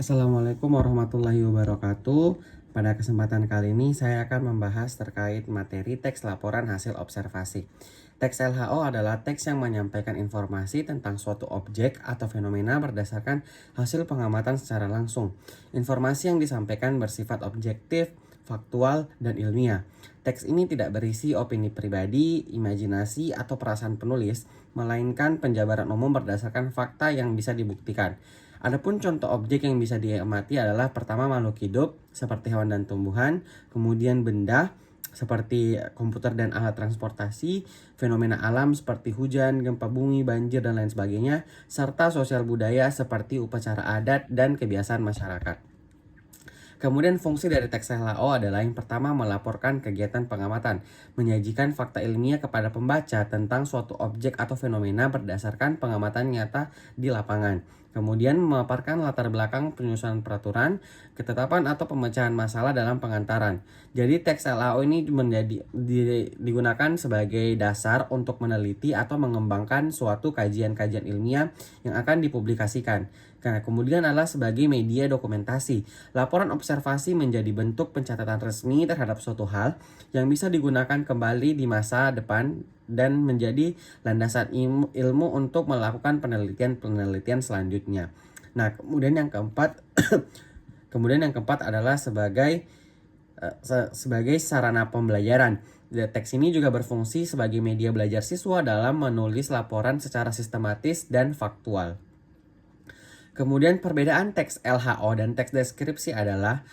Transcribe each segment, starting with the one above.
Assalamualaikum warahmatullahi wabarakatuh. Pada kesempatan kali ini saya akan membahas terkait materi teks laporan hasil observasi. Teks LHO adalah teks yang menyampaikan informasi tentang suatu objek atau fenomena berdasarkan hasil pengamatan secara langsung. Informasi yang disampaikan bersifat objektif, faktual, dan ilmiah. Teks ini tidak berisi opini pribadi, imajinasi, atau perasaan penulis, melainkan penjabaran umum berdasarkan fakta yang bisa dibuktikan. Adapun contoh objek yang bisa diamati adalah pertama makhluk hidup seperti hewan dan tumbuhan, kemudian benda seperti komputer dan alat transportasi, fenomena alam seperti hujan, gempa bumi, banjir, dan lain sebagainya, serta sosial budaya seperti upacara adat dan kebiasaan masyarakat. Kemudian fungsi dari teks LHO adalah yang pertama melaporkan kegiatan pengamatan, menyajikan fakta ilmiah kepada pembaca tentang suatu objek atau fenomena berdasarkan pengamatan nyata di lapangan. Kemudian memaparkan latar belakang penyusunan peraturan, ketetapan atau pemecahan masalah dalam pengantaran. Jadi teks LHO ini digunakan sebagai dasar untuk meneliti atau mengembangkan suatu kajian-kajian ilmiah yang akan dipublikasikan. Nah, kemudian adalah sebagai media dokumentasi. Laporan observasi menjadi bentuk pencatatan resmi terhadap suatu hal yang bisa digunakan kembali di masa depan dan menjadi landasan ilmu untuk melakukan penelitian-penelitian selanjutnya. Nah, kemudian yang keempat adalah sebagai sarana pembelajaran. Teks ini juga berfungsi sebagai media belajar siswa dalam menulis laporan secara sistematis dan faktual. Kemudian perbedaan teks LHO dan teks deskripsi adalah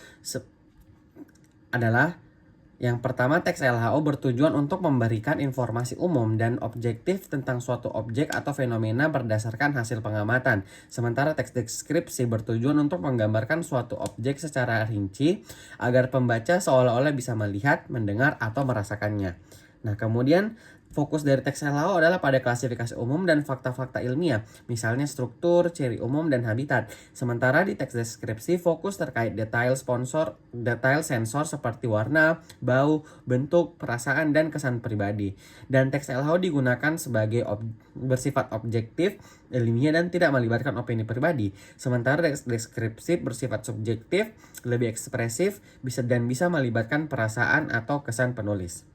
yang pertama, teks LHO bertujuan untuk memberikan informasi umum dan objektif tentang suatu objek atau fenomena berdasarkan hasil pengamatan. Sementara teks deskripsi bertujuan untuk menggambarkan suatu objek secara rinci agar pembaca seolah-olah bisa melihat, mendengar, atau merasakannya. Nah, kemudian fokus dari teks LHO adalah pada klasifikasi umum dan fakta-fakta ilmiah, misalnya struktur, ciri umum, dan habitat. Sementara di teks deskripsi fokus terkait detail sensor seperti warna, bau, bentuk, perasaan, dan kesan pribadi. Dan teks LHO digunakan sebagai bersifat objektif, ilmiah, dan tidak melibatkan opini pribadi. Sementara teks deskripsi bersifat subjektif, lebih ekspresif, bisa melibatkan perasaan atau kesan penulis.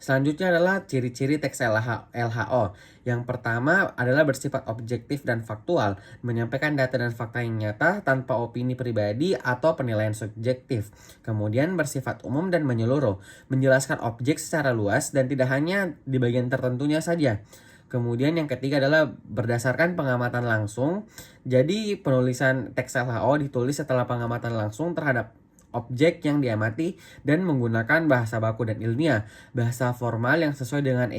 Selanjutnya adalah ciri-ciri teks LHO. Yang pertama adalah bersifat objektif dan faktual, menyampaikan data dan fakta yang nyata tanpa opini pribadi atau penilaian subjektif. Kemudian bersifat umum dan menyeluruh, menjelaskan objek secara luas dan tidak hanya di bagian tertentunya saja. Kemudian yang ketiga adalah berdasarkan pengamatan langsung. Jadi penulisan teks LHO ditulis setelah pengamatan langsung terhadap objek yang diamati dan menggunakan bahasa baku dan ilmiah, bahasa formal yang sesuai dengan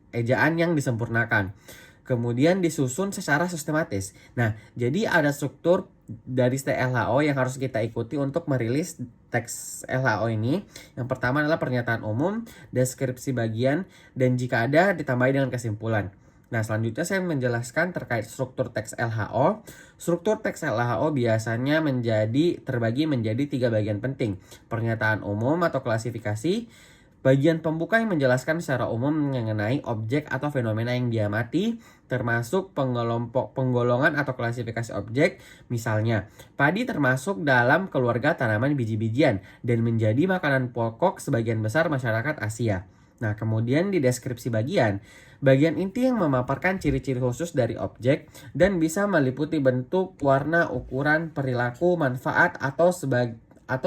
ejaan yang disempurnakan. Kemudian disusun secara sistematis. Nah, jadi ada struktur dari LHO yang harus kita ikuti untuk merilis teks LHO ini. Yang pertama adalah pernyataan umum, deskripsi bagian, dan jika ada ditambahi dengan kesimpulan. Nah, selanjutnya saya menjelaskan terkait struktur teks LHO. Struktur teks LHO biasanya terbagi menjadi 3 bagian penting. Pernyataan umum atau klasifikasi, bagian pembuka yang menjelaskan secara umum mengenai objek atau fenomena yang diamati, termasuk penggolongan atau klasifikasi objek. Misalnya, padi termasuk dalam keluarga tanaman biji-bijian dan menjadi makanan pokok sebagian besar masyarakat Asia. Nah, kemudian di deskripsi bagian inti yang memaparkan ciri-ciri khusus dari objek dan bisa meliputi bentuk, warna, ukuran, perilaku, manfaat, atau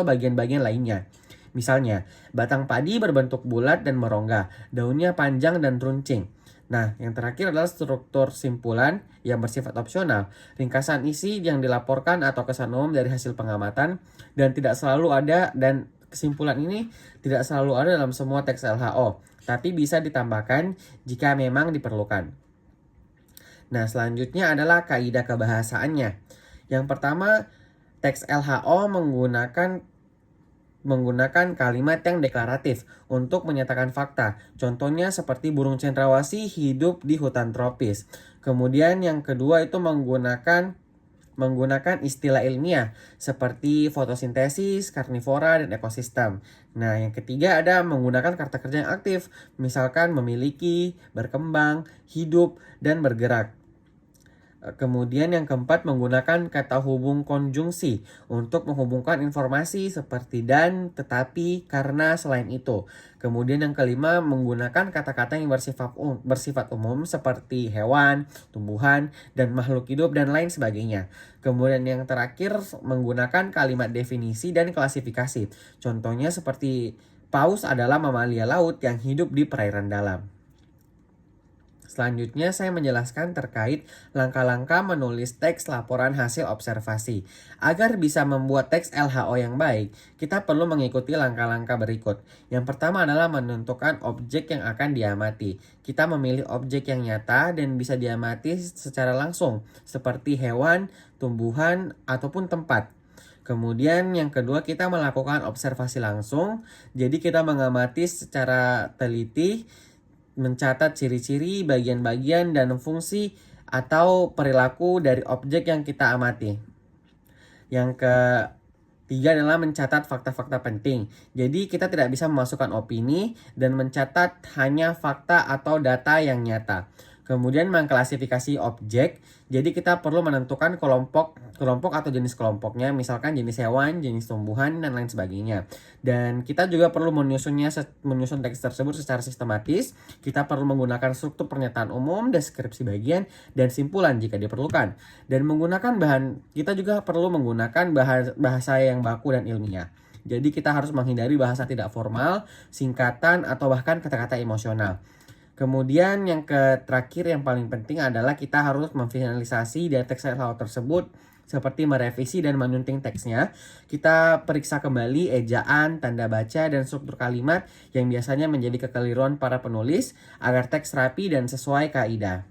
bagian-bagian lainnya. Misalnya, batang padi berbentuk bulat dan merongga, daunnya panjang dan runcing. Nah, yang terakhir adalah struktur simpulan yang bersifat opsional, ringkasan isi yang dilaporkan atau kesan umum dari hasil pengamatan dan kesimpulan ini tidak selalu ada dalam semua teks LHO, tapi bisa ditambahkan jika memang diperlukan. Nah, selanjutnya adalah kaidah kebahasaannya. Yang pertama, teks LHO menggunakan kalimat yang deklaratif untuk menyatakan fakta. Contohnya seperti burung cendrawasih hidup di hutan tropis. Kemudian yang kedua itu menggunakan istilah ilmiah seperti fotosintesis, karnivora, dan ekosistem. Nah, yang ketiga ada menggunakan kata kerja yang aktif, misalkan memiliki, berkembang, hidup, dan bergerak. Kemudian yang keempat, menggunakan kata hubung konjungsi untuk menghubungkan informasi seperti dan, tetapi, karena, selain itu. Kemudian yang kelima, menggunakan kata-kata yang bersifat umum seperti hewan, tumbuhan, dan makhluk hidup dan lain sebagainya. Kemudian yang terakhir, menggunakan kalimat definisi dan klasifikasi. Contohnya seperti paus adalah mamalia laut yang hidup di perairan dalam. Selanjutnya saya menjelaskan terkait langkah-langkah menulis teks laporan hasil observasi. Agar bisa membuat teks LHO yang baik, kita perlu mengikuti langkah-langkah berikut. Yang pertama adalah menentukan objek yang akan diamati. Kita memilih objek yang nyata dan bisa diamati secara langsung, seperti hewan, tumbuhan, ataupun tempat. Kemudian yang kedua, kita melakukan observasi langsung. Jadi kita mengamati secara teliti, mencatat ciri-ciri, bagian-bagian, dan fungsi atau perilaku dari objek yang kita amati. Yang ketiga adalah mencatat fakta-fakta penting. Jadi kita tidak bisa memasukkan opini dan mencatat hanya fakta atau data yang nyata. Kemudian mengklasifikasi objek. Jadi kita perlu menentukan kelompok atau jenis kelompoknya, misalkan jenis hewan, jenis tumbuhan, dan lain sebagainya. Dan kita juga perlu menyusun teks tersebut secara sistematis. Kita perlu menggunakan struktur pernyataan umum, deskripsi bagian, dan simpulan jika diperlukan. Dan kita juga perlu menggunakan bahasa yang baku dan ilmiah. Jadi kita harus menghindari bahasa tidak formal, singkatan, atau bahkan kata-kata emosional. Kemudian yang terakhir yang paling penting adalah kita harus memfinalisasi dari teks LHO tersebut, seperti merevisi dan menyunting teksnya. Kita periksa kembali ejaan, tanda baca, dan struktur kalimat yang biasanya menjadi kekeliruan para penulis agar teks rapi dan sesuai kaidah.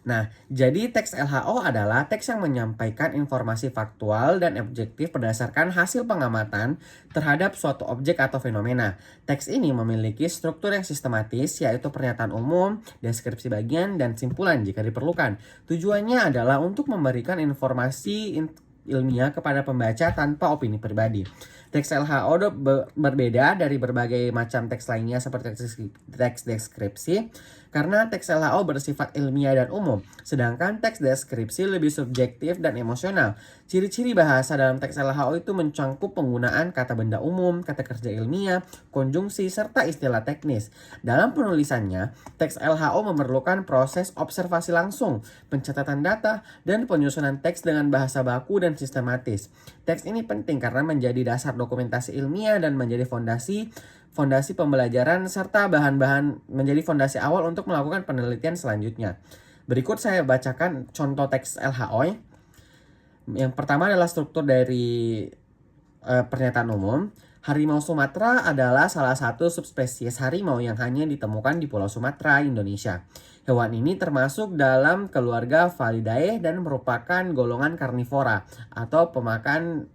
Nah, jadi teks LHO adalah teks yang menyampaikan informasi faktual dan objektif berdasarkan hasil pengamatan terhadap suatu objek atau fenomena. Teks ini memiliki struktur yang sistematis, yaitu pernyataan umum, deskripsi bagian, dan simpulan jika diperlukan. Tujuannya adalah untuk memberikan informasi ilmiah kepada pembaca tanpa opini pribadi. Teks LHO berbeda dari berbagai macam teks lainnya seperti teks deskripsi karena teks LHO bersifat ilmiah dan umum, sedangkan teks deskripsi lebih subjektif dan emosional. Ciri-ciri bahasa dalam teks LHO itu mencangkup penggunaan kata benda umum, kata kerja ilmiah, konjungsi, serta istilah teknis. Dalam penulisannya, teks LHO memerlukan proses observasi langsung, pencatatan data, dan penyusunan teks dengan bahasa baku dan sistematis. Teks ini penting karena menjadi dasar dokumentasi ilmiah dan menjadi fondasi pembelajaran serta menjadi fondasi awal untuk melakukan penelitian selanjutnya. Berikut saya bacakan contoh teks LHO. Yang pertama adalah struktur dari pernyataan umum. Harimau Sumatera adalah salah satu subspesies harimau yang hanya ditemukan di Pulau Sumatera, Indonesia. Hewan ini termasuk dalam keluarga Felidae dan merupakan golongan karnivora atau pemakan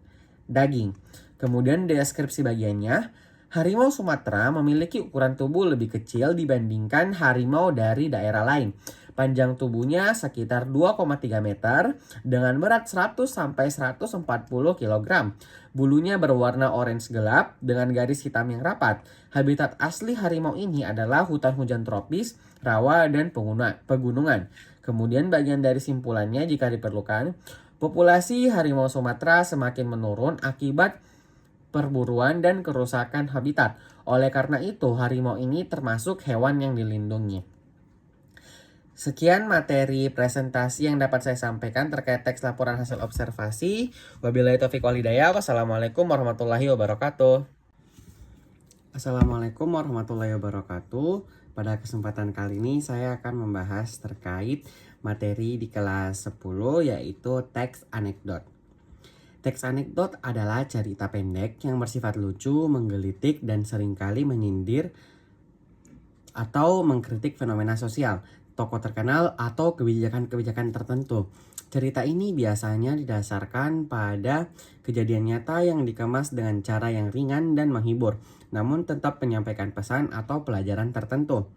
daging. Kemudian deskripsi bagiannya, harimau Sumatera memiliki ukuran tubuh lebih kecil dibandingkan harimau dari daerah lain. Panjang tubuhnya sekitar 2,3 meter dengan berat 100-140 kg. Bulunya berwarna orange gelap dengan garis hitam yang rapat. Habitat asli harimau ini adalah hutan hujan tropis, rawa, dan pegunungan. Kemudian bagian dari simpulannya jika diperlukan, populasi harimau Sumatera semakin menurun akibat perburuan dan kerusakan habitat. Oleh karena itu, harimau ini termasuk hewan yang dilindungi. Sekian materi presentasi yang dapat saya sampaikan terkait teks laporan hasil observasi. Wabillahi taufiq wal hidayah. Wassalamualaikum warahmatullahi wabarakatuh. Assalamualaikum warahmatullahi wabarakatuh. Pada kesempatan kali ini saya akan membahas terkait materi di kelas 10 yaitu teks anekdot. Teks anekdot adalah cerita pendek yang bersifat lucu, menggelitik, dan seringkali menyindir atau mengkritik fenomena sosial, tokoh terkenal, atau kebijakan-kebijakan tertentu. Cerita ini biasanya didasarkan pada kejadian nyata yang dikemas dengan cara yang ringan dan menghibur, namun tetap menyampaikan pesan atau pelajaran tertentu.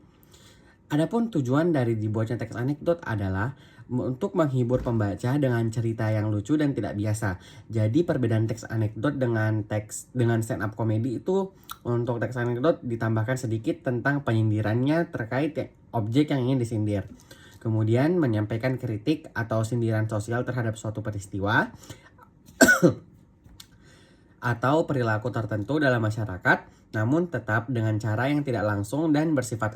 Adapun tujuan dari dibuatnya teks anekdot adalah untuk menghibur pembaca dengan cerita yang lucu dan tidak biasa. Jadi perbedaan teks anekdot dengan stand up comedy itu, untuk teks anekdot ditambahkan sedikit tentang penyindirannya terkait objek yang ingin disindir. Kemudian menyampaikan kritik atau sindiran sosial terhadap suatu peristiwa atau perilaku tertentu dalam masyarakat, namun tetap dengan cara yang tidak langsung dan bersifat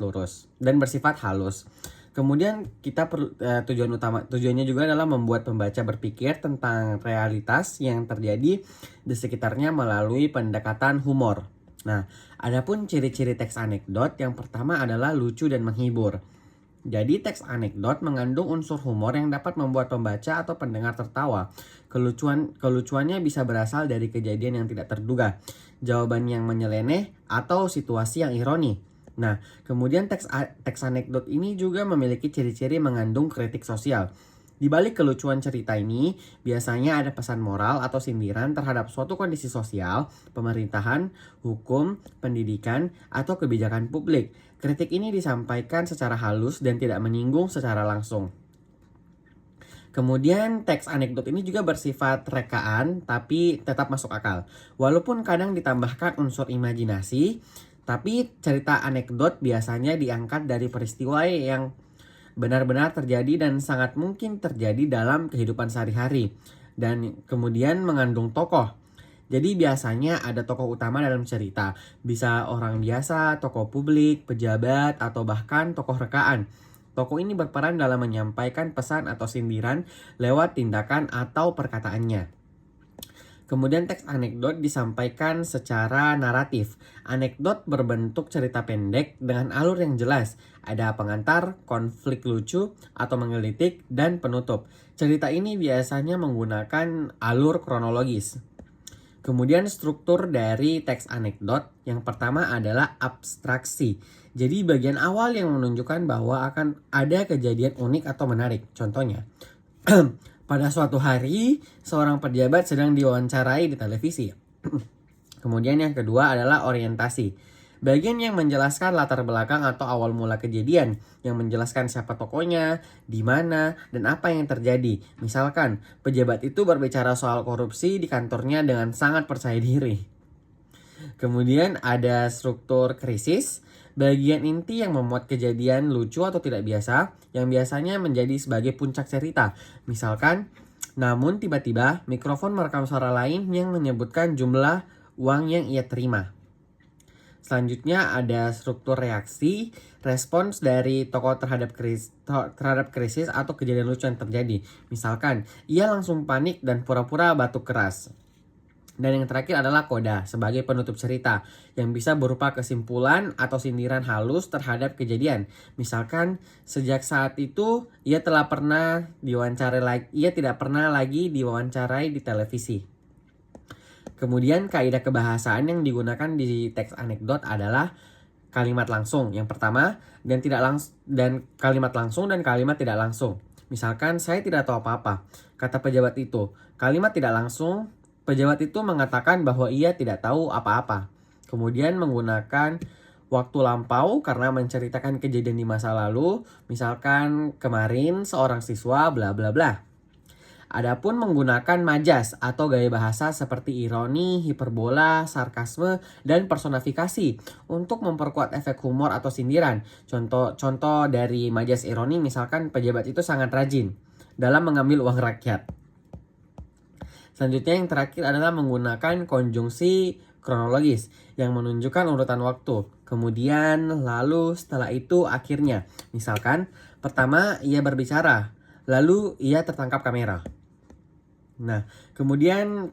halus. Kemudian tujuannya juga adalah membuat pembaca berpikir tentang realitas yang terjadi di sekitarnya melalui pendekatan humor. Nah, adapun ciri-ciri teks anekdot yang pertama adalah lucu dan menghibur. Jadi teks anekdot mengandung unsur humor yang dapat membuat pembaca atau pendengar tertawa. Kelucuannya bisa berasal dari kejadian yang tidak terduga, jawaban yang menyeleneh, atau situasi yang ironi. Nah, kemudian teks anekdot ini juga memiliki ciri-ciri mengandung kritik sosial. Di balik kelucuan cerita ini, biasanya ada pesan moral atau sindiran terhadap suatu kondisi sosial, pemerintahan, hukum, pendidikan, atau kebijakan publik. Kritik ini disampaikan secara halus dan tidak menyinggung secara langsung. Kemudian teks anekdot ini juga bersifat rekaan tapi tetap masuk akal. Walaupun kadang ditambahkan unsur imajinasi, tapi cerita anekdot biasanya diangkat dari peristiwa yang benar-benar terjadi dan sangat mungkin terjadi dalam kehidupan sehari-hari. Dan kemudian mengandung tokoh. Jadi biasanya ada tokoh utama dalam cerita. Bisa orang biasa, tokoh publik, pejabat, atau bahkan tokoh rekaan. Tokoh ini berperan dalam menyampaikan pesan atau sindiran lewat tindakan atau perkataannya. Kemudian teks anekdot disampaikan secara naratif. Anekdot berbentuk cerita pendek dengan alur yang jelas. Ada pengantar, konflik lucu, atau menggelitik, dan penutup. Cerita ini biasanya menggunakan alur kronologis. Kemudian struktur dari teks anekdot yang pertama adalah abstraksi. Jadi bagian awal yang menunjukkan bahwa akan ada kejadian unik atau menarik. Contohnya, pada suatu hari seorang pejabat sedang diwawancarai di televisi. Kemudian yang kedua adalah orientasi. Bagian yang menjelaskan latar belakang atau awal mula kejadian, yang menjelaskan siapa tokohnya, di mana, dan apa yang terjadi. Misalkan, pejabat itu berbicara soal korupsi di kantornya dengan sangat percaya diri. Kemudian ada struktur krisis, bagian inti yang memuat kejadian lucu atau tidak biasa, yang biasanya menjadi sebagai puncak cerita. Misalkan, namun tiba-tiba mikrofon merekam suara lain yang menyebutkan jumlah uang yang ia terima. Selanjutnya ada struktur reaksi, respons dari tokoh terhadap krisis atau kejadian lucu yang terjadi. Misalkan, ia langsung panik dan pura-pura batuk keras. Dan yang terakhir adalah koda sebagai penutup cerita yang bisa berupa kesimpulan atau sindiran halus terhadap kejadian. Misalkan, sejak saat itu ia tidak pernah lagi diwawancarai di televisi. Kemudian kaidah kebahasaan yang digunakan di teks anekdot adalah kalimat langsung. Yang pertama, kalimat langsung dan kalimat tidak langsung. Misalkan, saya tidak tahu apa-apa, kata pejabat itu. Kalimat tidak langsung, pejabat itu mengatakan bahwa ia tidak tahu apa-apa. Kemudian menggunakan waktu lampau karena menceritakan kejadian di masa lalu. Misalkan, kemarin seorang siswa bla bla bla. Adapun menggunakan majas atau gaya bahasa seperti ironi, hiperbola, sarkasme, dan personifikasi untuk memperkuat efek humor atau sindiran. Contoh dari majas ironi misalkan pejabat itu sangat rajin dalam mengambil uang rakyat. Selanjutnya yang terakhir adalah menggunakan konjungsi kronologis yang menunjukkan urutan waktu. Kemudian, lalu, setelah itu, akhirnya. Misalkan, pertama ia berbicara, lalu ia tertangkap kamera. Nah, kemudian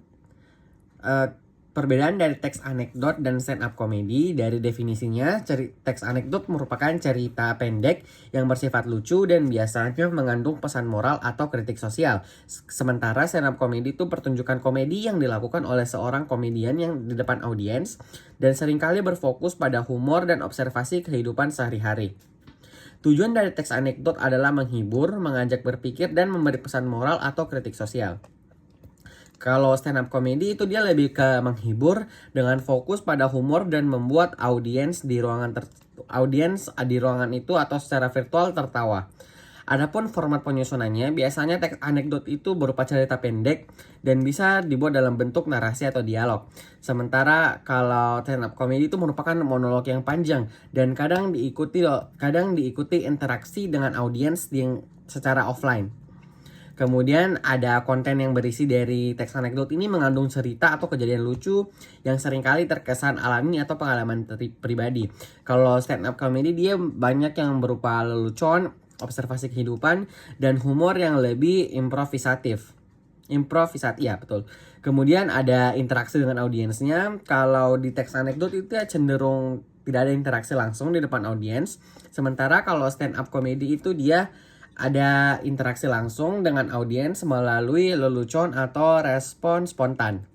perbedaan dari teks anekdot dan stand up comedy. Dari definisinya, teks anekdot merupakan cerita pendek yang bersifat lucu dan biasanya mengandung pesan moral atau kritik sosial. Sementara stand up comedy itu pertunjukan komedi yang dilakukan oleh seorang komedian yang di depan audiens dan seringkali berfokus pada humor dan observasi kehidupan sehari-hari. Tujuan dari teks anekdot adalah menghibur, mengajak berpikir, dan memberi pesan moral atau kritik sosial. Kalau stand up comedy itu dia lebih ke menghibur dengan fokus pada humor dan membuat audiens di ruangan itu atau secara virtual tertawa. Adapun format penyusunannya, biasanya teks anekdot itu berupa cerita pendek dan bisa dibuat dalam bentuk narasi atau dialog. Sementara kalau stand up comedy itu merupakan monolog yang panjang dan kadang diikuti interaksi dengan audiens yang secara offline. Kemudian ada konten yang berisi dari teks anekdot ini mengandung cerita atau kejadian lucu yang seringkali terkesan alami atau pengalaman pribadi. Kalau stand up comedy dia banyak yang berupa lelucon, observasi kehidupan, dan humor yang lebih improvisatif. Ya betul. Kemudian ada interaksi dengan audiensnya. Kalau di teks anekdot itu ya cenderung tidak ada interaksi langsung di depan audiens. Sementara kalau stand up comedy itu dia ada interaksi langsung dengan audiens melalui lelucon atau respon spontan.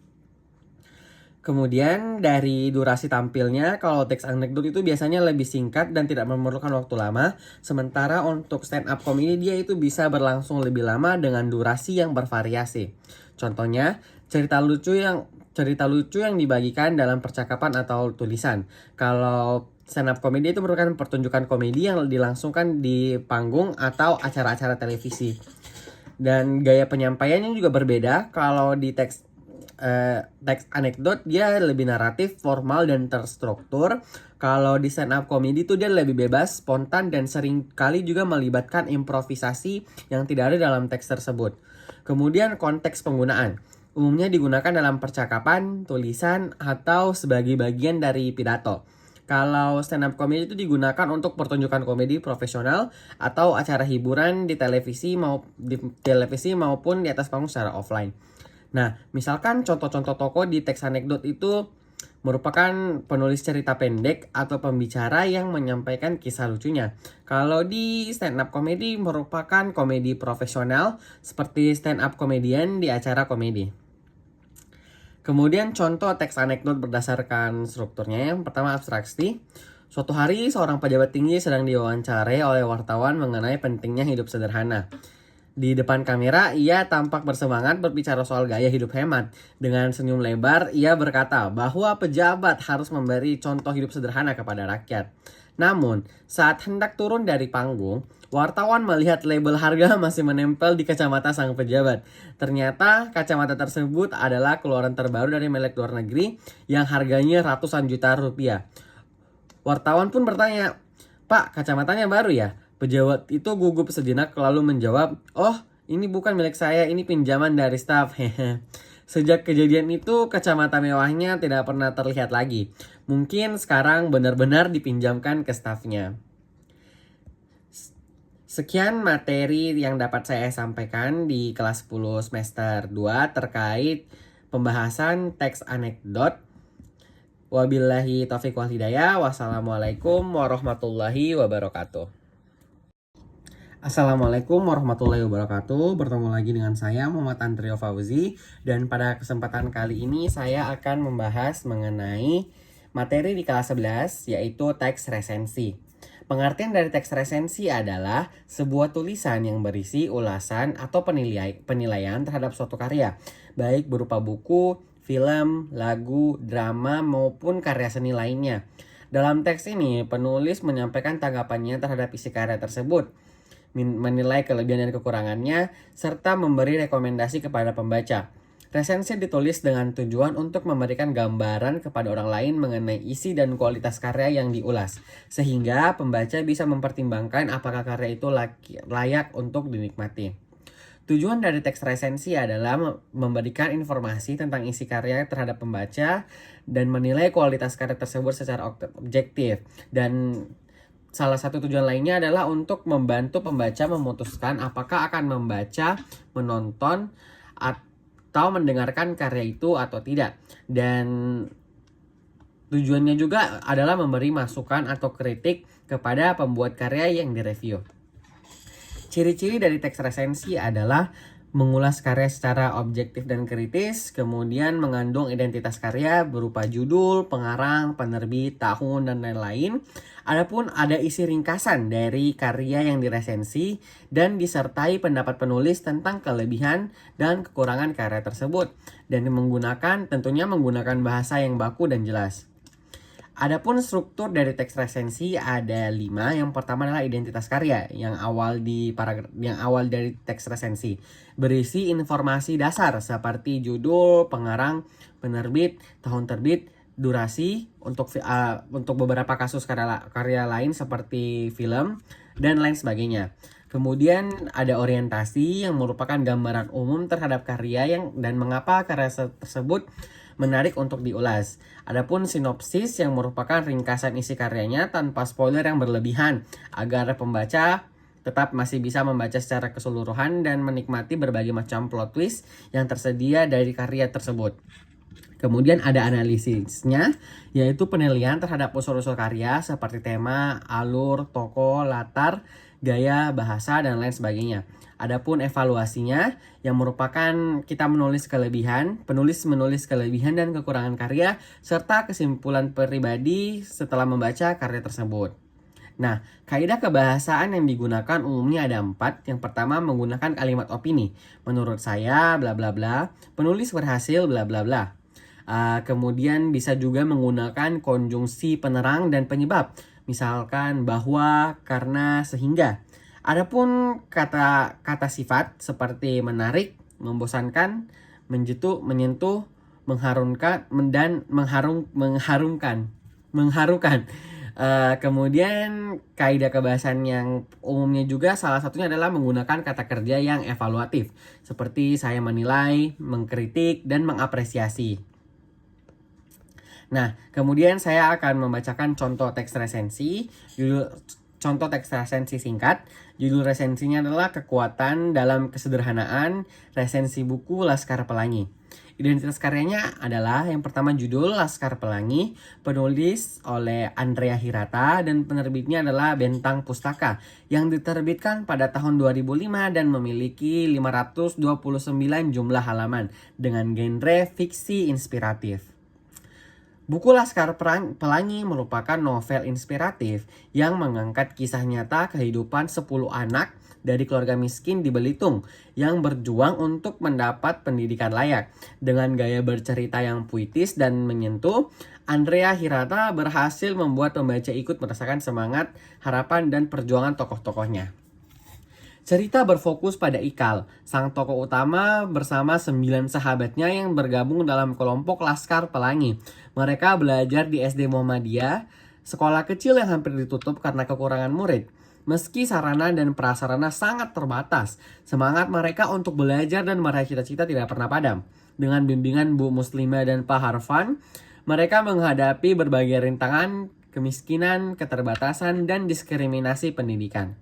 Kemudian dari durasi tampilnya, kalau teks anekdot itu biasanya lebih singkat dan tidak memerlukan waktu lama. Sementara untuk stand up comedy dia itu bisa berlangsung lebih lama dengan durasi yang bervariasi. Contohnya, cerita lucu yang dibagikan dalam percakapan atau tulisan. Kalau stand up comedy itu merupakan pertunjukan komedi yang dilangsungkan di panggung atau acara-acara televisi. Dan gaya penyampaiannya juga berbeda. Kalau di teks anekdot dia lebih naratif, formal, dan terstruktur. Kalau di stand up comedy itu dia lebih bebas, spontan, dan sering kali juga melibatkan improvisasi yang tidak ada dalam teks tersebut. Kemudian konteks penggunaan. Umumnya digunakan dalam percakapan, tulisan, atau sebagai bagian dari pidato. Kalau stand up comedy itu digunakan untuk pertunjukan komedi profesional atau acara hiburan di televisi maupun di atas panggung secara offline. Nah, misalkan contoh-contoh tokoh di teks anekdot itu merupakan penulis cerita pendek atau pembicara yang menyampaikan kisah lucunya. Kalau di stand up comedy merupakan komedi profesional seperti stand up comedian di acara komedi. Kemudian contoh teks anekdot berdasarkan strukturnya. Yang pertama abstraksi. Suatu hari seorang pejabat tinggi sedang diwawancarai oleh wartawan mengenai pentingnya hidup sederhana. Di depan kamera, ia tampak bersemangat berbicara soal gaya hidup hemat. Dengan senyum lebar, ia berkata bahwa pejabat harus memberi contoh hidup sederhana kepada rakyat. Namun, saat hendak turun dari panggung, wartawan melihat label harga masih menempel di kacamata sang pejabat. Ternyata kacamata tersebut adalah keluaran terbaru dari merek luar negeri yang harganya ratusan juta rupiah. Wartawan pun bertanya, "Pak, kacamatanya baru ya?" Pejabat itu gugup sejenak lalu menjawab, "Oh, ini bukan milik saya, ini pinjaman dari staf." Sejak kejadian itu, kacamata mewahnya tidak pernah terlihat lagi. Mungkin sekarang benar-benar dipinjamkan ke stafnya. Sekian materi yang dapat saya sampaikan di kelas 10 semester 2 terkait pembahasan teks anekdot. Wabillahi taufiq wal hidayah. Wassalamualaikum warahmatullahi wabarakatuh. Assalamualaikum warahmatullahi wabarakatuh. Bertemu lagi dengan saya Muhammad Andrio Fauzi. Dan pada kesempatan kali ini saya akan membahas mengenai materi di kelas 11 yaitu teks resensi. Pengertian dari teks resensi adalah sebuah tulisan yang berisi ulasan atau penilaian terhadap suatu karya, baik berupa buku, film, lagu, drama, maupun karya seni lainnya. Dalam teks ini, penulis menyampaikan tanggapannya terhadap isi karya tersebut, menilai kelebihan dan kekurangannya, serta memberi rekomendasi kepada pembaca. Resensi ditulis dengan tujuan untuk memberikan gambaran kepada orang lain mengenai isi dan kualitas karya yang diulas, sehingga pembaca bisa mempertimbangkan apakah karya itu layak untuk dinikmati. Tujuan dari teks resensi adalah memberikan informasi tentang isi karya terhadap pembaca dan menilai kualitas karya tersebut secara objektif. Dan salah satu tujuan lainnya adalah untuk membantu pembaca memutuskan apakah akan membaca, menonton, atau mendengarkan karya itu atau tidak. Dan tujuannya juga adalah memberi masukan atau kritik kepada pembuat karya yang direview. Ciri-ciri dari teks resensi adalah mengulas karya secara objektif dan kritis, kemudian mengandung identitas karya berupa judul, pengarang, penerbit, tahun, dan lain-lain. Adapun ada isi ringkasan dari karya yang diresensi dan disertai pendapat penulis tentang kelebihan dan kekurangan karya tersebut, dan tentunya menggunakan bahasa yang baku dan jelas. Adapun struktur dari teks resensi ada 5. Yang pertama adalah identitas karya yang awal dari teks resensi. Berisi informasi dasar seperti judul, pengarang, penerbit, tahun terbit, durasi untuk beberapa kasus karya lain seperti film dan lain sebagainya. Kemudian ada orientasi yang merupakan gambaran umum terhadap karya dan mengapa karya tersebut menarik untuk diulas. Adapun sinopsis yang merupakan ringkasan isi karyanya tanpa spoiler yang berlebihan agar pembaca tetap masih bisa membaca secara keseluruhan dan menikmati berbagai macam plot twist yang tersedia dari karya tersebut. Kemudian ada analisisnya, yaitu penilaian terhadap unsur-unsur karya seperti tema, alur, tokoh, latar, gaya, bahasa, dan lain sebagainya. Adapun evaluasinya, yang merupakan penulis menulis kelebihan dan kekurangan karya, serta kesimpulan pribadi setelah membaca karya tersebut. Nah, kaidah kebahasaan yang digunakan umumnya ada 4. Yang pertama menggunakan kalimat opini. Menurut saya, bla bla bla. Penulis berhasil, bla bla bla. Kemudian bisa juga menggunakan konjungsi penerang dan penyebab. Misalkan bahwa, karena, sehingga. Adapun kata sifat seperti menarik, membosankan, menyentuh, mengharumkan dan mengharukan. Kemudian kaidah kebahasaan yang umumnya juga salah satunya adalah menggunakan kata kerja yang evaluatif seperti saya menilai, mengkritik, dan mengapresiasi. Nah, kemudian saya akan membacakan contoh teks resensi. Contoh teks resensi singkat. Judul resensinya adalah Kekuatan dalam Kesederhanaan, resensi buku Laskar Pelangi. Identitas karyanya adalah yang pertama judul Laskar Pelangi, penulis oleh Andrea Hirata dan penerbitnya adalah Bentang Pustaka yang diterbitkan pada tahun 2005 dan memiliki 529 jumlah halaman dengan genre fiksi inspiratif. Buku Laskar Pelangi merupakan novel inspiratif yang mengangkat kisah nyata kehidupan 10 anak dari keluarga miskin di Belitung yang berjuang untuk mendapat pendidikan layak. Dengan gaya bercerita yang puitis dan menyentuh, Andrea Hirata berhasil membuat pembaca ikut merasakan semangat, harapan, dan perjuangan tokoh-tokohnya. Cerita berfokus pada Ikal, sang tokoh utama bersama 9 sahabatnya yang bergabung dalam kelompok Laskar Pelangi. Mereka belajar di SD Muhammadiyah, sekolah kecil yang hampir ditutup karena kekurangan murid. Meski sarana dan prasarana sangat terbatas, semangat mereka untuk belajar dan meraih cita-cita tidak pernah padam. Dengan bimbingan Bu Muslimah dan Pak Harfan, mereka menghadapi berbagai rintangan, kemiskinan, keterbatasan, dan diskriminasi pendidikan.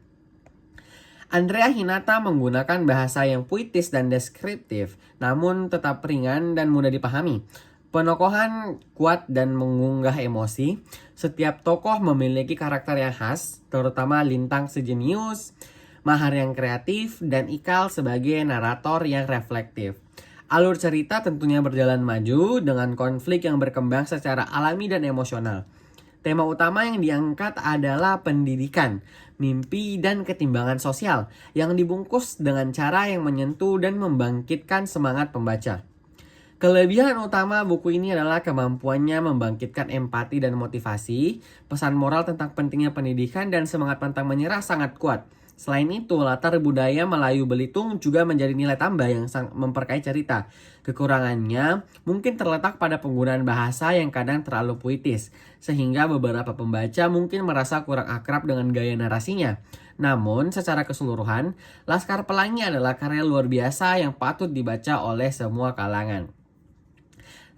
Andrea Hirata menggunakan bahasa yang puitis dan deskriptif, namun tetap ringan dan mudah dipahami. Penokohan kuat dan mengunggah emosi. Setiap tokoh memiliki karakter yang khas, terutama Lintang sejenius, Mahar yang kreatif, dan Ikal sebagai narator yang reflektif. Alur cerita tentunya berjalan maju dengan konflik yang berkembang secara alami dan emosional. Tema utama yang diangkat adalah pendidikan, mimpi, dan ketimbangan sosial yang dibungkus dengan cara yang menyentuh dan membangkitkan semangat pembaca. Kelebihan utama buku ini adalah kemampuannya membangkitkan empati dan motivasi, pesan moral tentang pentingnya pendidikan, dan semangat pantang menyerah sangat kuat. Selain itu, latar budaya Melayu Belitung juga menjadi nilai tambah yang memperkaya cerita. Kekurangannya mungkin terletak pada penggunaan bahasa yang kadang terlalu puitis, sehingga beberapa pembaca mungkin merasa kurang akrab dengan gaya narasinya. Namun, secara keseluruhan, Laskar Pelangi adalah karya luar biasa yang patut dibaca oleh semua kalangan.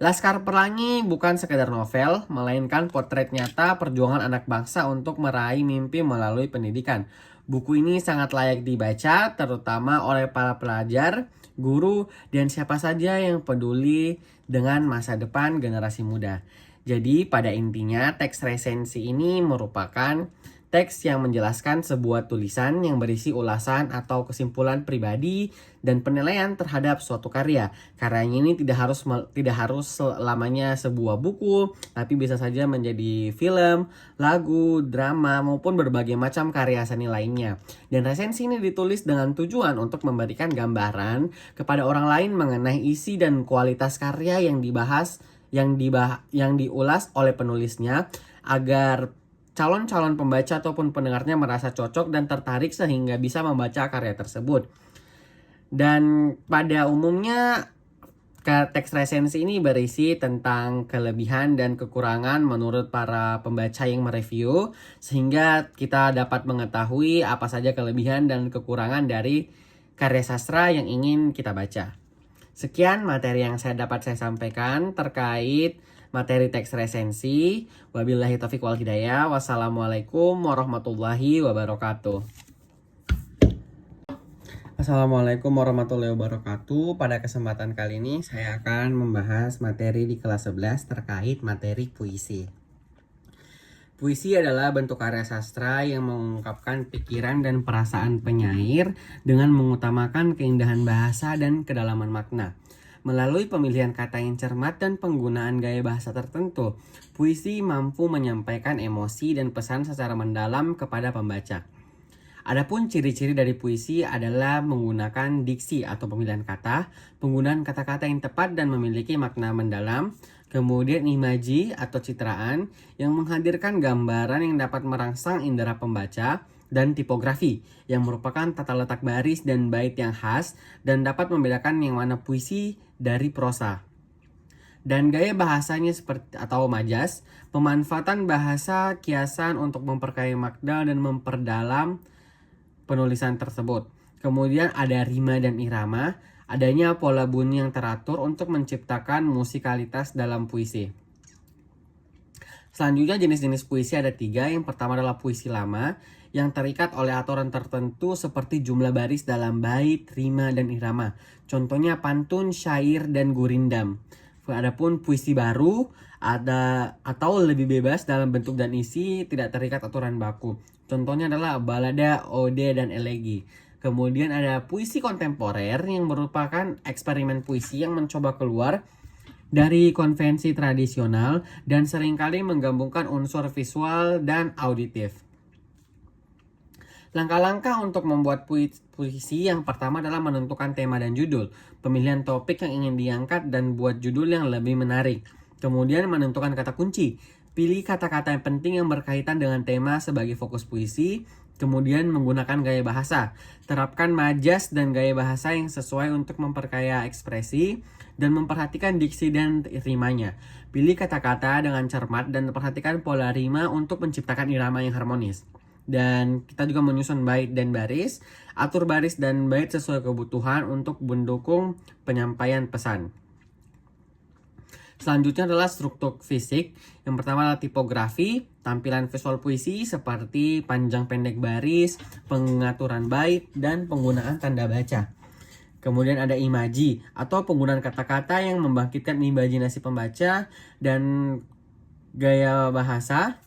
Laskar Pelangi bukan sekedar novel, melainkan potret nyata perjuangan anak bangsa untuk meraih mimpi melalui pendidikan. Buku ini sangat layak dibaca, terutama oleh para pelajar, guru, dan siapa saja yang peduli dengan masa depan generasi muda. Jadi pada intinya teks resensi ini merupakan teks yang menjelaskan sebuah tulisan yang berisi ulasan atau kesimpulan pribadi dan penilaian terhadap suatu karya. Karyanya ini tidak harus selamanya sebuah buku, tapi bisa saja menjadi film, lagu, drama, maupun berbagai macam karya seni lainnya. Dan resensi ini ditulis dengan tujuan untuk memberikan gambaran kepada orang lain mengenai isi dan kualitas karya yang dibahas yang diulas oleh penulisnya agar calon-calon pembaca ataupun pendengarnya merasa cocok dan tertarik sehingga bisa membaca karya tersebut. Dan pada umumnya teks resensi ini berisi tentang kelebihan dan kekurangan menurut para pembaca yang mereview, sehingga kita dapat mengetahui apa saja kelebihan dan kekurangan dari karya sastra yang ingin kita baca. Sekian materi yang dapat saya sampaikan terkait materi teks resensi. Wabillahi taufiq wal hidayah. Wassalamualaikum warahmatullahi wabarakatuh. Assalamualaikum warahmatullahi wabarakatuh. Pada kesempatan kali ini saya akan membahas materi di kelas 11 terkait materi puisi. Puisi adalah bentuk karya sastra yang mengungkapkan pikiran dan perasaan penyair dengan mengutamakan keindahan bahasa dan kedalaman makna. Melalui pemilihan kata yang cermat dan penggunaan gaya bahasa tertentu, puisi mampu menyampaikan emosi dan pesan secara mendalam kepada pembaca. Adapun ciri-ciri dari puisi adalah menggunakan diksi atau pemilihan kata, penggunaan kata-kata yang tepat dan memiliki makna mendalam, kemudian imaji atau citraan yang menghadirkan gambaran yang dapat merangsang indera pembaca, dan tipografi yang merupakan tata letak baris dan bait yang khas dan dapat membedakan yang mana puisi dari prosa. Dan gaya bahasanya seperti atau majas, pemanfaatan bahasa kiasan untuk memperkaya makna dan memperdalam penulisan tersebut. Kemudian ada rima dan irama, adanya pola bunyi yang teratur untuk menciptakan musikalitas dalam puisi. Selanjutnya jenis-jenis puisi ada 3. Yang pertama adalah puisi lama yang terikat oleh aturan tertentu seperti jumlah baris dalam bait, rima, dan irama. Contohnya pantun, syair, dan gurindam. Adapun puisi baru ada atau lebih bebas dalam bentuk dan isi, tidak terikat aturan baku. Contohnya adalah balada, ode, dan elegi. Kemudian ada puisi kontemporer yang merupakan eksperimen puisi yang mencoba keluar dari konvensi tradisional dan seringkali menggabungkan unsur visual dan auditif. Langkah-langkah untuk membuat puisi yang pertama adalah menentukan tema dan judul, pemilihan topik yang ingin diangkat dan buat judul yang lebih menarik. Kemudian menentukan kata kunci, pilih kata-kata yang penting yang berkaitan dengan tema sebagai fokus puisi. Kemudian menggunakan gaya bahasa, terapkan majas dan gaya bahasa yang sesuai untuk memperkaya ekspresi dan memperhatikan diksi dan rimanya. Pilih kata-kata dengan cermat dan perhatikan pola rima untuk menciptakan irama yang harmonis. Dan kita juga menyusun bait dan baris, atur baris dan bait sesuai kebutuhan untuk mendukung penyampaian pesan. Selanjutnya adalah struktur fisik. Yang pertama adalah tipografi, tampilan visual puisi seperti panjang pendek baris, pengaturan bait, dan penggunaan tanda baca. Kemudian ada imaji atau penggunaan kata-kata yang membangkitkan imajinasi pembaca dan gaya bahasa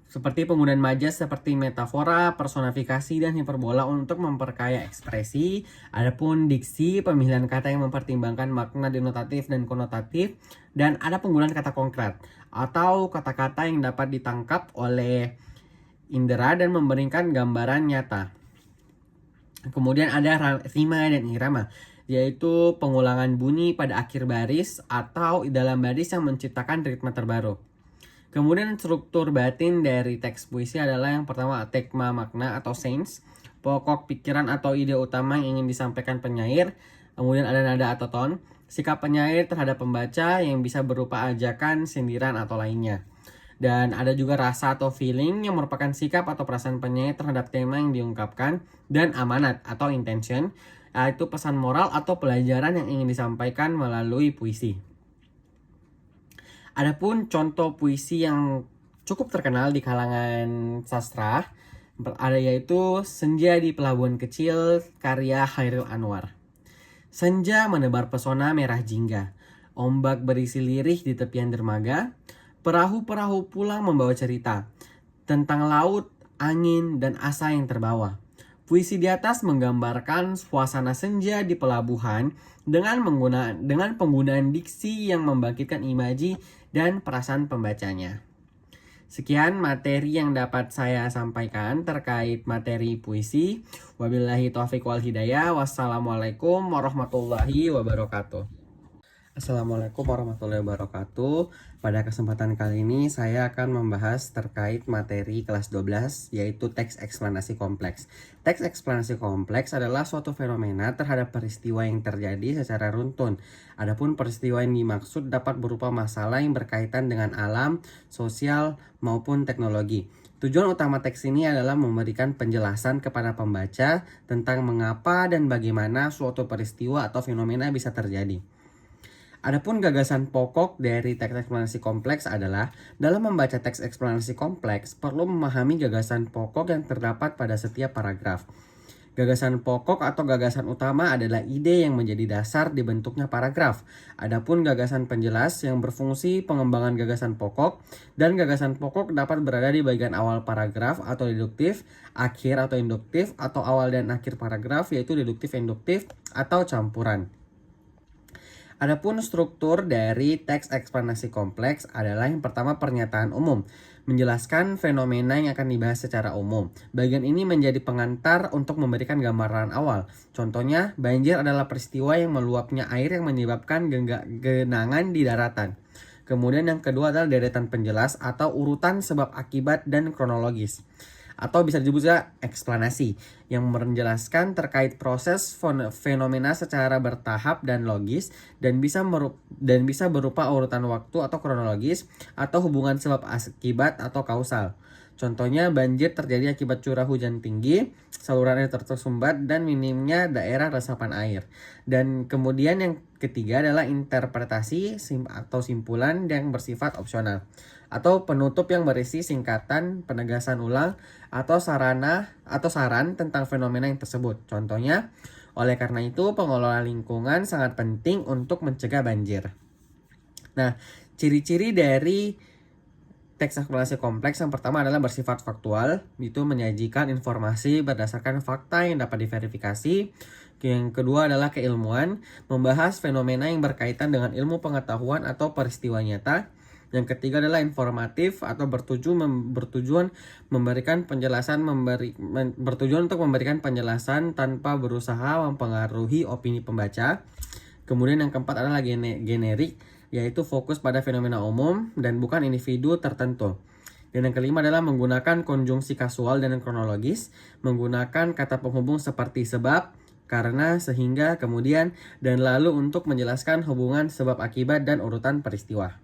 seperti penggunaan majas seperti metafora, personifikasi, dan hiperbola untuk memperkaya ekspresi. Adapun diksi, pemilihan kata yang mempertimbangkan makna denotatif dan konotatif. Dan ada penggunaan kata konkret atau kata-kata yang dapat ditangkap oleh indera dan memberikan gambaran nyata. Kemudian ada rima dan irama, yaitu pengulangan bunyi pada akhir baris atau dalam baris yang menciptakan ritme terbaru. Kemudian struktur batin dari teks puisi adalah yang pertama tekma makna atau sense, pokok pikiran atau ide utama yang ingin disampaikan penyair. Kemudian ada nada atau tone, sikap penyair terhadap pembaca yang bisa berupa ajakan, sindiran, atau lainnya. Dan ada juga rasa atau feeling yang merupakan sikap atau perasaan penyair terhadap tema yang diungkapkan. Dan amanat atau intention, yaitu pesan moral atau pelajaran yang ingin disampaikan melalui puisi. Adapun contoh puisi yang cukup terkenal di kalangan sastra ada yaitu Senja di Pelabuhan Kecil karya Chairil Anwar. Senja menebar pesona merah jingga, ombak berisi lirih di tepian dermaga, perahu-perahu pulang membawa cerita tentang laut, angin, dan asa yang terbawa. Puisi di atas menggambarkan suasana senja di pelabuhan dengan penggunaan diksi yang membangkitkan imaji dan perasaan pembacanya. Sekian materi yang dapat saya sampaikan terkait materi puisi. Wabillahi taufiq wal hidayah. Wassalamualaikum warahmatullahi wabarakatuh. Assalamualaikum warahmatullahi wabarakatuh. Pada kesempatan kali ini saya akan membahas terkait materi kelas 12 yaitu teks eksplanasi kompleks. Teks eksplanasi kompleks adalah suatu fenomena terhadap peristiwa yang terjadi secara runtun. Adapun peristiwa yang dimaksud dapat berupa masalah yang berkaitan dengan alam, sosial, maupun teknologi. Tujuan utama teks ini adalah memberikan penjelasan kepada pembaca tentang mengapa dan bagaimana suatu peristiwa atau fenomena bisa terjadi. Adapun gagasan pokok dari teks eksplanasi kompleks adalah dalam membaca teks eksplanasi kompleks perlu memahami gagasan pokok yang terdapat pada setiap paragraf. Gagasan pokok atau gagasan utama adalah ide yang menjadi dasar dibentuknya paragraf. Adapun gagasan penjelas yang berfungsi pengembangan gagasan pokok, dan gagasan pokok dapat berada di bagian awal paragraf atau deduktif, akhir atau induktif, atau awal dan akhir paragraf yaitu deduktif induktif atau campuran. Adapun struktur dari teks eksplanasi kompleks adalah yang pertama pernyataan umum, menjelaskan fenomena yang akan dibahas secara umum. Bagian ini menjadi pengantar untuk memberikan gambaran awal. Contohnya, banjir adalah peristiwa yang meluapnya air yang menyebabkan genangan di daratan. Kemudian yang kedua adalah deretan penjelas atau urutan sebab akibat dan kronologis, atau bisa disebut juga eksplanasi, yang menjelaskan terkait proses fenomena secara bertahap dan logis dan bisa berupa urutan waktu atau kronologis atau hubungan sebab akibat atau kausal. Contohnya, banjir terjadi akibat curah hujan tinggi, saluran air tersumbat, dan minimnya daerah resapan air. Dan kemudian yang ketiga adalah interpretasi atau simpulan yang bersifat opsional, atau penutup yang berisi singkatan, penegasan ulang, atau saran tentang fenomena yang tersebut. Contohnya, oleh karena itu pengelola lingkungan sangat penting untuk mencegah banjir. Nah, ciri-ciri dari teks eksplanasi kompleks yang pertama adalah bersifat faktual, itu menyajikan informasi berdasarkan fakta yang dapat diverifikasi. Yang kedua adalah keilmuan, membahas fenomena yang berkaitan dengan ilmu pengetahuan atau peristiwa nyata. Yang ketiga adalah informatif atau bertujuan memberikan penjelasan bertujuan untuk memberikan penjelasan tanpa berusaha mempengaruhi opini pembaca. Kemudian yang keempat adalah generik, yaitu fokus pada fenomena umum dan bukan individu tertentu. Dan yang kelima adalah menggunakan konjungsi kasual dan kronologis, menggunakan kata penghubung seperti sebab, karena, sehingga, kemudian, dan lalu untuk menjelaskan hubungan sebab akibat dan urutan peristiwa.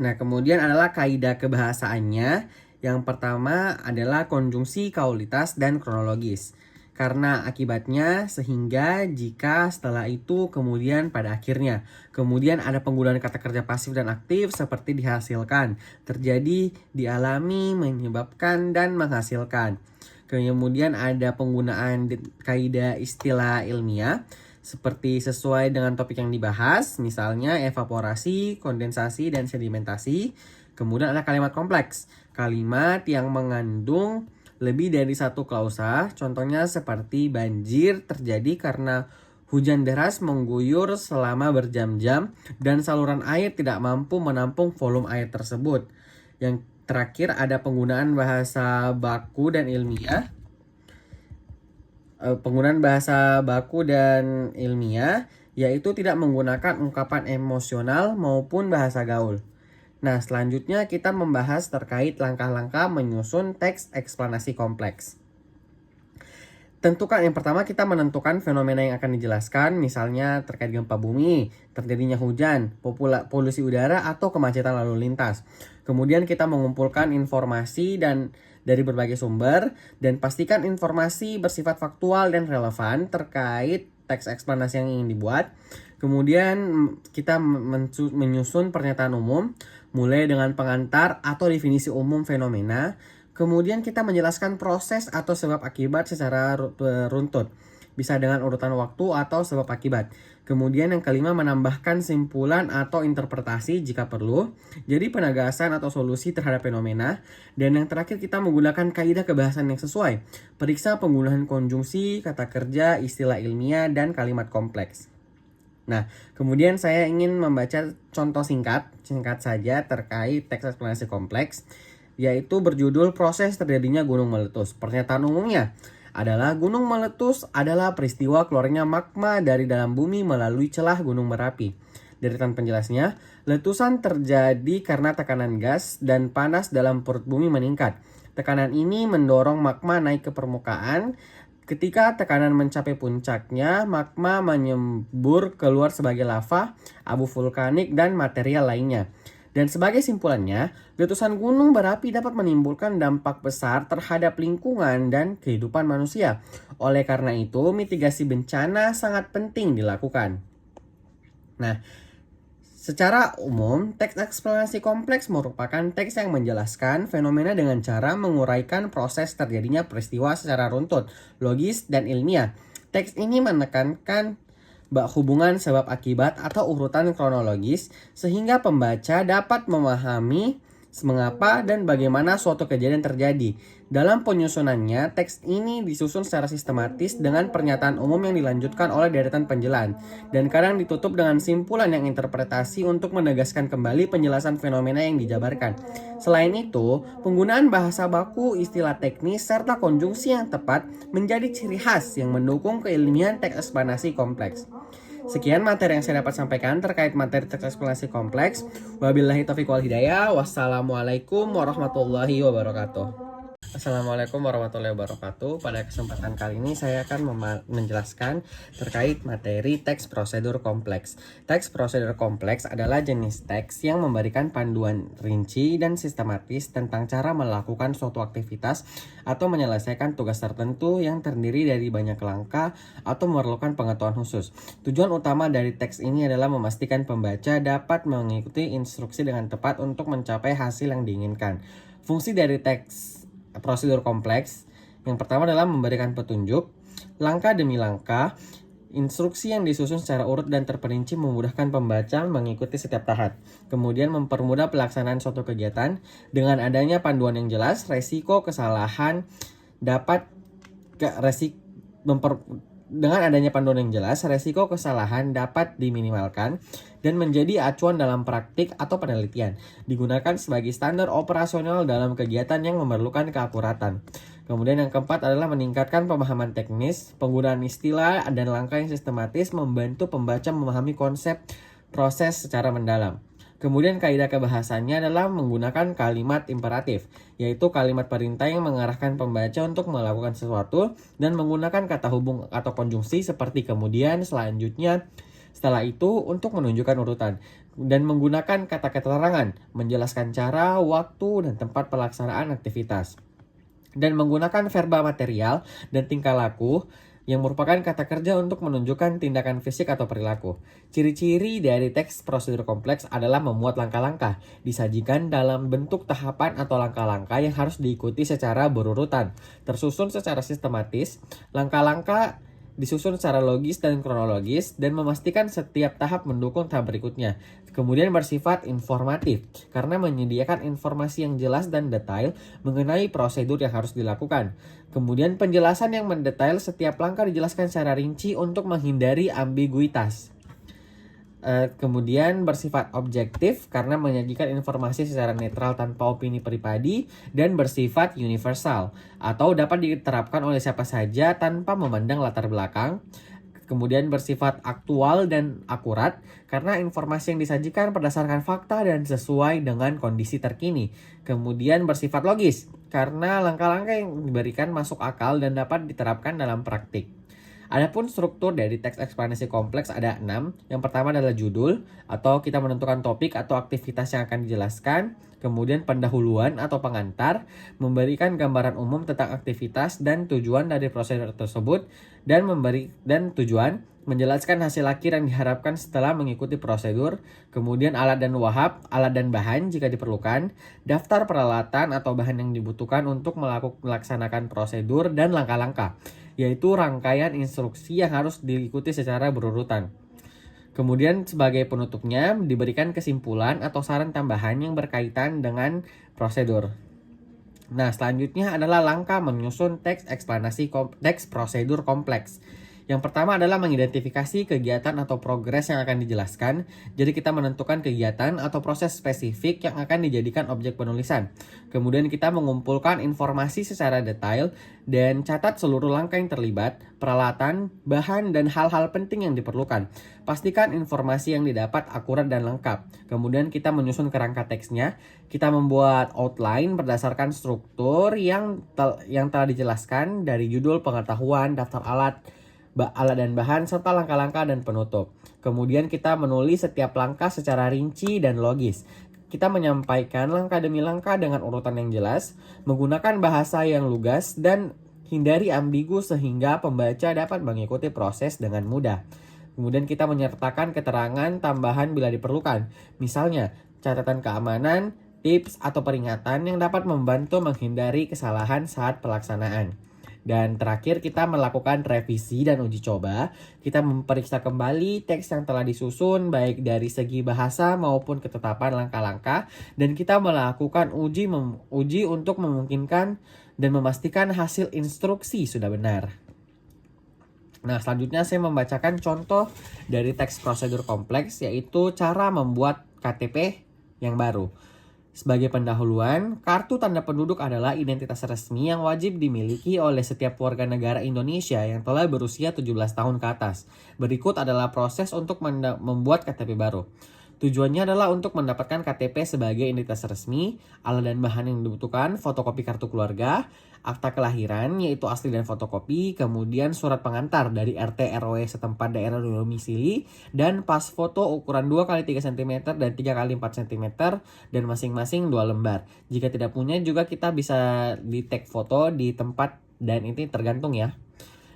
Nah, kemudian adalah kaidah kebahasaannya. Yang pertama adalah konjungsi kaulitas dan kronologis. Karena akibatnya, sehingga, jika, setelah itu, kemudian, pada akhirnya. Kemudian ada penggunaan kata kerja pasif dan aktif seperti dihasilkan, terjadi, dialami, menyebabkan, dan menghasilkan. Kemudian ada penggunaan kaidah istilah ilmiah seperti sesuai dengan topik yang dibahas, misalnya evaporasi, kondensasi, dan sedimentasi. Kemudian ada kalimat kompleks, kalimat yang mengandung lebih dari satu klausa, contohnya seperti banjir terjadi karena hujan deras mengguyur selama berjam-jam dan saluran air tidak mampu menampung volume air tersebut. Yang terakhir ada penggunaan bahasa baku dan ilmiah. Penggunaan bahasa baku dan ilmiah yaitu tidak menggunakan ungkapan emosional maupun bahasa gaul. Nah, selanjutnya kita membahas terkait langkah-langkah menyusun teks eksplanasi kompleks. Tentukan, yang pertama kita menentukan fenomena yang akan dijelaskan, misalnya terkait gempa bumi, terjadinya hujan, polusi udara, atau kemacetan lalu lintas. Kemudian kita mengumpulkan informasi dari berbagai sumber dan pastikan informasi bersifat faktual dan relevan terkait teks eksplanasi yang ingin dibuat. Kemudian kita menyusun pernyataan umum, mulai dengan pengantar atau definisi umum fenomena. Kemudian kita menjelaskan proses atau sebab akibat secara runtut, bisa dengan urutan waktu atau sebab akibat. Kemudian yang kelima, menambahkan simpulan atau interpretasi jika perlu, jadi penegasan atau solusi terhadap fenomena. Dan yang terakhir, kita menggunakan kaidah kebahasan yang sesuai, periksa penggunaan konjungsi, kata kerja, istilah ilmiah, dan kalimat kompleks. Nah, kemudian saya ingin membaca contoh singkat saja terkait teks eksplanasi kompleks, yaitu berjudul proses terjadinya gunung meletus. Pernyataan umumnya, adalah gunung meletus adalah peristiwa keluarnya magma dari dalam bumi melalui celah gunung berapi. Deretan penjelasnya, letusan terjadi karena tekanan gas dan panas dalam perut bumi meningkat. Tekanan ini mendorong magma naik ke permukaan. Ketika tekanan mencapai puncaknya, magma menyembur keluar sebagai lava, abu vulkanik, dan material lainnya. Dan sebagai simpulannya, letusan gunung berapi dapat menimbulkan dampak besar terhadap lingkungan dan kehidupan manusia. Oleh karena itu, mitigasi bencana sangat penting dilakukan. Nah, secara umum, teks eksplanasi kompleks merupakan teks yang menjelaskan fenomena dengan cara menguraikan proses terjadinya peristiwa secara runtut, logis, dan ilmiah. Teks ini menekankan hubungan sebab akibat atau urutan kronologis sehingga pembaca dapat memahami mengapa dan bagaimana suatu kejadian terjadi. Dalam penyusunannya, teks ini disusun secara sistematis dengan pernyataan umum yang dilanjutkan oleh deretan penjelasan dan kadang ditutup dengan simpulan yang interpretasi untuk menegaskan kembali penjelasan fenomena yang dijabarkan. Selain itu, penggunaan bahasa baku, istilah teknis, serta konjungsi yang tepat menjadi ciri khas yang mendukung keilmiahan teks eksplanasi kompleks. Sekian materi yang saya dapat sampaikan terkait materi teks eksplanasi kompleks. Wabillahi taufiq wal hidayah. Wassalamualaikum warahmatullahi wabarakatuh. Assalamualaikum warahmatullahi wabarakatuh. Pada kesempatan kali ini saya akan menjelaskan terkait materi teks prosedur kompleks. Teks prosedur kompleks adalah jenis teks yang memberikan panduan rinci dan sistematis tentang cara melakukan suatu aktivitas atau menyelesaikan tugas tertentu yang terdiri dari banyak langkah atau memerlukan pengetahuan khusus. Tujuan utama dari teks ini adalah memastikan pembaca dapat mengikuti instruksi dengan tepat untuk mencapai hasil yang diinginkan. Fungsi dari teks prosedur kompleks yang pertama adalah memberikan petunjuk, langkah demi langkah, instruksi yang disusun secara urut dan terperinci memudahkan pembaca mengikuti setiap tahap. Kemudian mempermudah pelaksanaan suatu kegiatan dengan adanya panduan yang jelas, resiko kesalahan dapat dengan adanya panduan yang jelas, resiko kesalahan dapat diminimalkan dan menjadi acuan dalam praktik atau penelitian. Digunakan sebagai standar operasional dalam kegiatan yang memerlukan keakuratan. Kemudian yang keempat adalah meningkatkan pemahaman teknis, penggunaan istilah dan langkah yang sistematis membantu pembaca memahami konsep proses secara mendalam. Kemudian kaidah kebahasannya adalah menggunakan kalimat imperatif, yaitu kalimat perintah yang mengarahkan pembaca untuk melakukan sesuatu dan menggunakan kata hubung atau konjungsi seperti kemudian, selanjutnya, setelah itu untuk menunjukkan urutan. Dan menggunakan kata keterangan, menjelaskan cara, waktu, dan tempat pelaksanaan aktivitas. Dan menggunakan verba material dan tingkah laku yang merupakan kata kerja untuk menunjukkan tindakan fisik atau perilaku. Ciri-ciri dari teks prosedur kompleks adalah memuat langkah-langkah, disajikan dalam bentuk tahapan atau langkah-langkah yang harus diikuti secara berurutan, tersusun secara sistematis, langkah-langkah disusun secara logis dan kronologis, dan memastikan setiap tahap mendukung tahap berikutnya. Kemudian bersifat informatif, karena menyediakan informasi yang jelas dan detail mengenai prosedur yang harus dilakukan. Kemudian penjelasan yang mendetail setiap langkah dijelaskan secara rinci untuk menghindari ambiguitas. Kemudian bersifat objektif karena menyajikan informasi secara netral tanpa opini pribadi, dan bersifat universal atau dapat diterapkan oleh siapa saja tanpa memandang latar belakang. Kemudian bersifat aktual dan akurat karena informasi yang disajikan berdasarkan fakta dan sesuai dengan kondisi terkini. Kemudian bersifat logis karena langkah-langkah yang diberikan masuk akal dan dapat diterapkan dalam praktik. Adapun struktur dari teks eksplanasi kompleks ada 6. Yang pertama adalah judul, atau kita menentukan topik atau aktivitas yang akan dijelaskan. Kemudian pendahuluan atau pengantar, memberikan gambaran umum tentang aktivitas dan tujuan dari prosedur tersebut, dan tujuan menjelaskan hasil akhir yang diharapkan setelah mengikuti prosedur. Kemudian alat dan wahab, alat dan bahan jika diperlukan, daftar peralatan atau bahan yang dibutuhkan untuk melaksanakan prosedur, dan langkah-langkah, yaitu rangkaian instruksi yang harus diikuti secara berurutan. Kemudian sebagai penutupnya diberikan kesimpulan atau saran tambahan yang berkaitan dengan prosedur. Nah, selanjutnya adalah langkah menyusun teks eksplanasi teks prosedur kompleks. Yang pertama adalah mengidentifikasi kegiatan atau progres yang akan dijelaskan. Jadi kita menentukan kegiatan atau proses spesifik yang akan dijadikan objek penulisan. Kemudian kita mengumpulkan informasi secara detail dan catat seluruh langkah yang terlibat, peralatan, bahan, dan hal-hal penting yang diperlukan. Pastikan informasi yang didapat akurat dan lengkap. Kemudian kita menyusun kerangka teksnya. Kita membuat outline berdasarkan struktur yang telah dijelaskan dari judul, pengetahuan, daftar alat dan bahan, serta langkah-langkah dan penutup. Kemudian kita menulis setiap langkah secara rinci dan logis. Kita menyampaikan langkah demi langkah dengan urutan yang jelas, menggunakan bahasa yang lugas, dan hindari ambigu sehingga pembaca dapat mengikuti proses dengan mudah. Kemudian kita menyertakan keterangan tambahan bila diperlukan. Misalnya, catatan keamanan, tips, atau peringatan yang dapat membantu menghindari kesalahan saat pelaksanaan. Dan terakhir kita melakukan revisi dan uji coba. Kita memeriksa kembali teks yang telah disusun baik dari segi bahasa maupun ketetapan langkah-langkah. Dan kita melakukan uji untuk memungkinkan dan memastikan hasil instruksi sudah benar. Nah, selanjutnya saya membacakan contoh dari teks prosedur kompleks, yaitu cara membuat KTP yang baru. Sebagai pendahuluan, kartu tanda penduduk adalah identitas resmi yang wajib dimiliki oleh setiap warga negara Indonesia yang telah berusia 17 tahun ke atas. Berikut adalah proses untuk membuat KTP baru. Tujuannya adalah untuk mendapatkan KTP sebagai identitas resmi, alat dan bahan yang dibutuhkan, fotokopi kartu keluarga, akta kelahiran yaitu asli dan fotokopi, kemudian surat pengantar dari RT RW setempat daerah domisili, dan pas foto ukuran 2x3 cm dan 3x4 cm dan masing-masing 2 lembar. Jika tidak punya juga kita bisa di tag foto di tempat dan ini tergantung ya.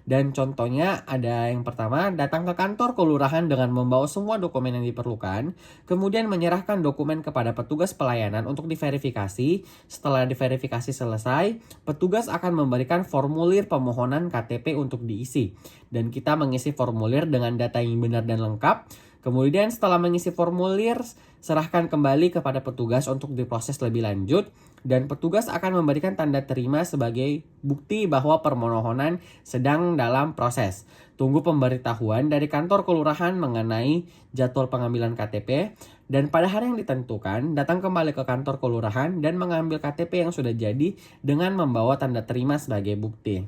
Dan contohnya ada yang pertama, datang ke kantor kelurahan dengan membawa semua dokumen yang diperlukan, kemudian menyerahkan dokumen kepada petugas pelayanan untuk diverifikasi. Setelah diverifikasi selesai, petugas akan memberikan formulir permohonan KTP untuk diisi. Dan kita mengisi formulir dengan data yang benar dan lengkap. Kemudian setelah mengisi formulir, serahkan kembali kepada petugas untuk diproses lebih lanjut. Dan petugas akan memberikan tanda terima sebagai bukti bahwa permohonan sedang dalam proses. Tunggu pemberitahuan dari kantor kelurahan mengenai jadwal pengambilan KTP. Dan pada hari yang ditentukan, datang kembali ke kantor kelurahan dan mengambil KTP yang sudah jadi dengan membawa tanda terima sebagai bukti.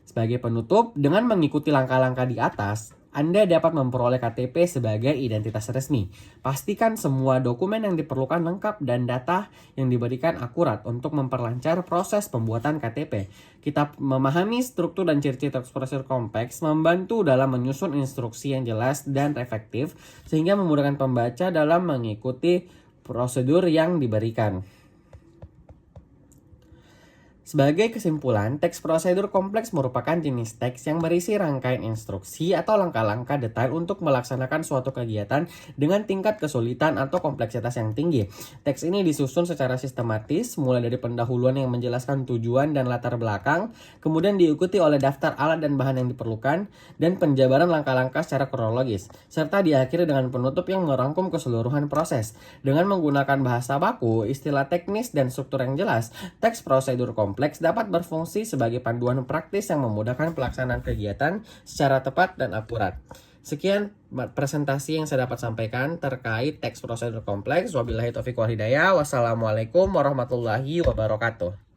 Sebagai penutup, dengan mengikuti langkah-langkah di atas, Anda dapat memperoleh KTP sebagai identitas resmi. Pastikan semua dokumen yang diperlukan lengkap dan data yang diberikan akurat untuk memperlancar proses pembuatan KTP. Kita memahami struktur dan ciri-ciri teks prosedur kompleks membantu dalam menyusun instruksi yang jelas dan efektif sehingga memudahkan pembaca dalam mengikuti prosedur yang diberikan. Sebagai kesimpulan, teks prosedur kompleks merupakan jenis teks yang berisi rangkaian instruksi atau langkah-langkah detail untuk melaksanakan suatu kegiatan dengan tingkat kesulitan atau kompleksitas yang tinggi. Teks ini disusun secara sistematis, mulai dari pendahuluan yang menjelaskan tujuan dan latar belakang, kemudian diikuti oleh daftar alat dan bahan yang diperlukan, dan penjabaran langkah-langkah secara kronologis, serta diakhiri dengan penutup yang merangkum keseluruhan proses. Dengan menggunakan bahasa baku, istilah teknis, dan struktur yang jelas, teks prosedur kompleks dapat berfungsi sebagai panduan praktis yang memudahkan pelaksanaan kegiatan secara tepat dan akurat. Sekian presentasi yang saya dapat sampaikan terkait teks prosedur kompleks. Wabillahi taufiq wal hidayah. Wassalamualaikum warahmatullahi wabarakatuh.